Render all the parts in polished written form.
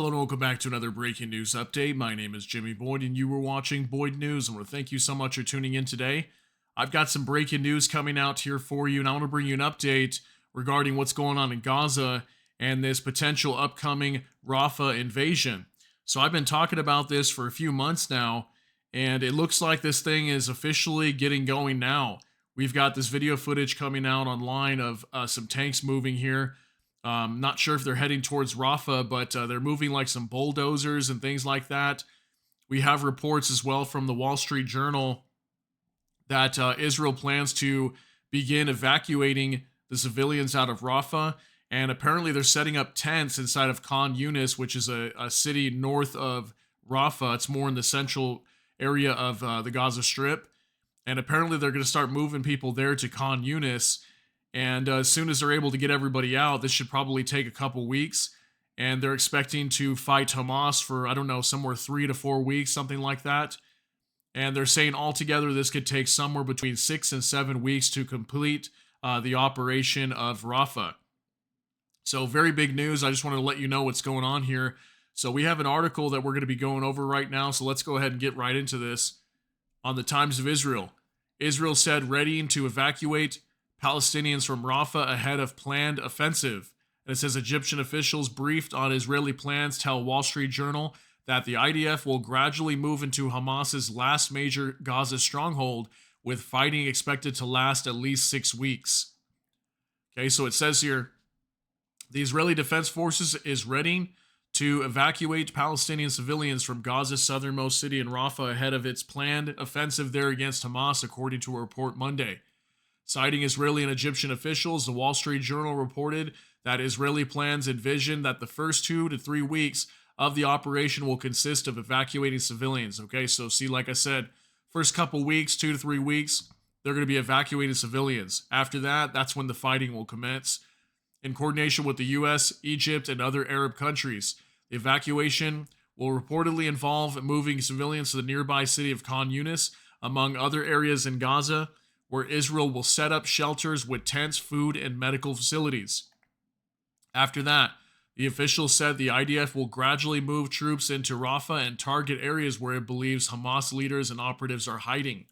Hello and welcome back to another breaking news update. My name is Jimmy Boyd and you were watching Boyd News. I want to thank you so much for tuning in today. I've got some breaking news coming out here for you, and I want to bring you an update regarding what's going on in Gaza and this potential upcoming Rafah invasion. So I've been talking about this for a few months now, and it looks like this thing is officially getting going now. We've got this video footage coming out online of some tanks moving here. Not sure if they're heading towards Rafah, but they're moving like some bulldozers and things like that. We have reports as well from the Wall Street Journal that Israel plans to begin evacuating the civilians out of Rafah. And apparently they're setting up tents inside of Khan Yunis, which is a city north of Rafah. It's more in the central area of the Gaza Strip. And apparently they're going to start moving people there to Khan Yunis. And as soon as they're able to get everybody out, this should probably take a couple weeks. And they're expecting to fight Hamas for, I don't know, somewhere 3 to 4 weeks, something like that. And they're saying altogether this could take somewhere between 6 and 7 weeks to complete the operation of Rafah. So very big news. I just wanted to let you know what's going on here. So we have an article that we're going to be going over right now. So let's go ahead and get right into this. On the Times of Israel, Israel said readying to evacuate Palestinians from Rafah ahead of planned offensive. And it says Egyptian officials briefed on Israeli plans tell Wall Street Journal that the IDF will gradually move into Hamas's last major Gaza stronghold, with fighting expected to last at least 6 weeks. Okay, so it says here, the Israeli Defense Forces is readying to evacuate Palestinian civilians from Gaza's southernmost city in Rafah ahead of its planned offensive there against Hamas, according to a report Monday. Citing Israeli and Egyptian officials, the Wall Street Journal reported that Israeli plans envision that the first 2 to 3 weeks of the operation will consist of evacuating civilians. Okay, so see, like I said, first couple weeks, 2 to 3 weeks, they're going to be evacuating civilians. After that, that's when the fighting will commence. In coordination with the U.S., Egypt, and other Arab countries, the evacuation will reportedly involve moving civilians to the nearby city of Khan Yunis, among other areas in Gaza, where Israel will set up shelters with tents, food, and medical facilities. After that, the officials said the IDF will gradually move troops into Rafah and target areas where it believes Hamas leaders and operatives are hiding.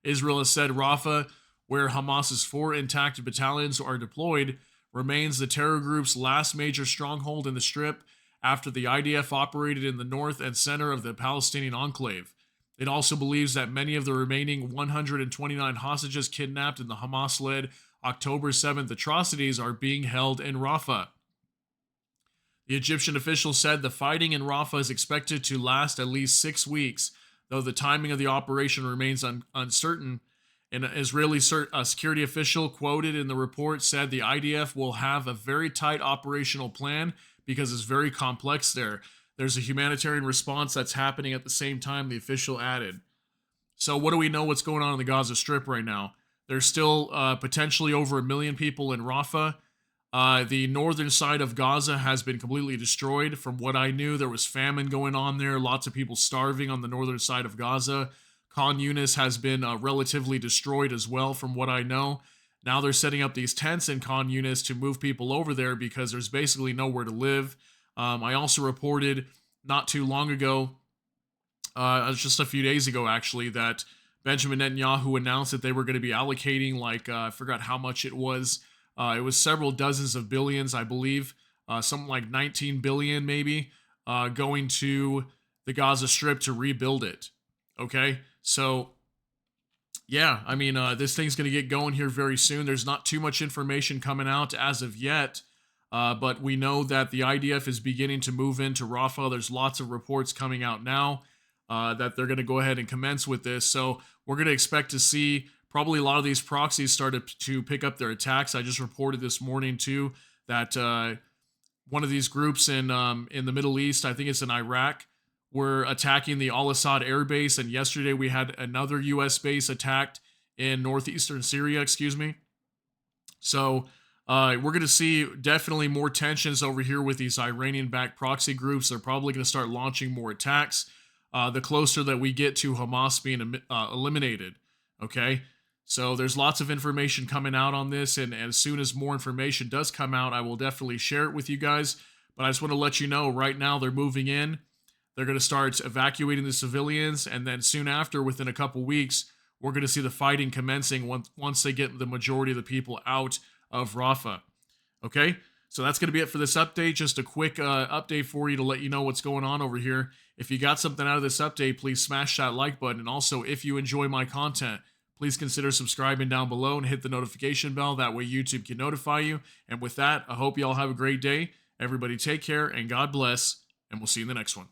Israel has said Rafah, where Hamas's 4 intact battalions are deployed, remains the terror group's last major stronghold in the Strip after the IDF operated in the north and center of the Palestinian enclave. It also believes that many of the remaining 129 hostages kidnapped in the Hamas-led October 7th atrocities are being held in Rafah. The Egyptian official said the fighting in Rafah is expected to last at least 6 weeks, though the timing of the operation remains uncertain. An Israeli security official quoted in the report said the IDF will have a very tight operational plan because it's very complex there. There's a humanitarian response that's happening at the same time, the official added. So what do we know what's going on in the Gaza Strip right now? There's still potentially over 1 million people in Rafah. The northern side of Gaza has been completely destroyed. From what I knew, there was famine going on there. Lots of people starving on the northern side of Gaza. Khan Yunis has been relatively destroyed as well, from what I know. Now they're setting up these tents in Khan Yunis to move people over there because there's basically nowhere to live. I also reported not too long ago, just a few days ago actually, that Benjamin Netanyahu announced that they were going to be allocating I forgot how much it was. It was several dozens of billions, I believe, something like 19 billion maybe, going to the Gaza Strip to rebuild it. Okay, so yeah, I mean, this thing's going to get going here very soon. There's not too much information coming out as of yet. But we know that the IDF is beginning to move into Rafah. There's lots of reports coming out now that they're going to go ahead and commence with this. So we're going to expect to see probably a lot of these proxies started to pick up their attacks. I just reported this morning too that one of these groups in the Middle East, I think it's in Iraq, were attacking the Al-Assad air base. And yesterday we had another U.S. base attacked in northeastern Syria, So we're going to see definitely more tensions over here with these Iranian-backed proxy groups. They're probably going to start launching more attacks the closer that we get to Hamas being eliminated. Okay, so there's lots of information coming out on this, and as soon as more information does come out, I will definitely share it with you guys. But I just want to let you know right now they're moving in. They're going to start evacuating the civilians, and then soon after, within a couple weeks, we're going to see the fighting commencing once they get the majority of the people out of Rafah. Okay? So that's going to be it for this update. Just a quick update for you to let you know what's going on over here. If you got something out of this update, please smash that like button. And also, if you enjoy my content, please consider subscribing down below and hit the notification bell. That way YouTube can notify you. And with that, I hope you all have a great day. Everybody take care and God bless. And we'll see you in the next one.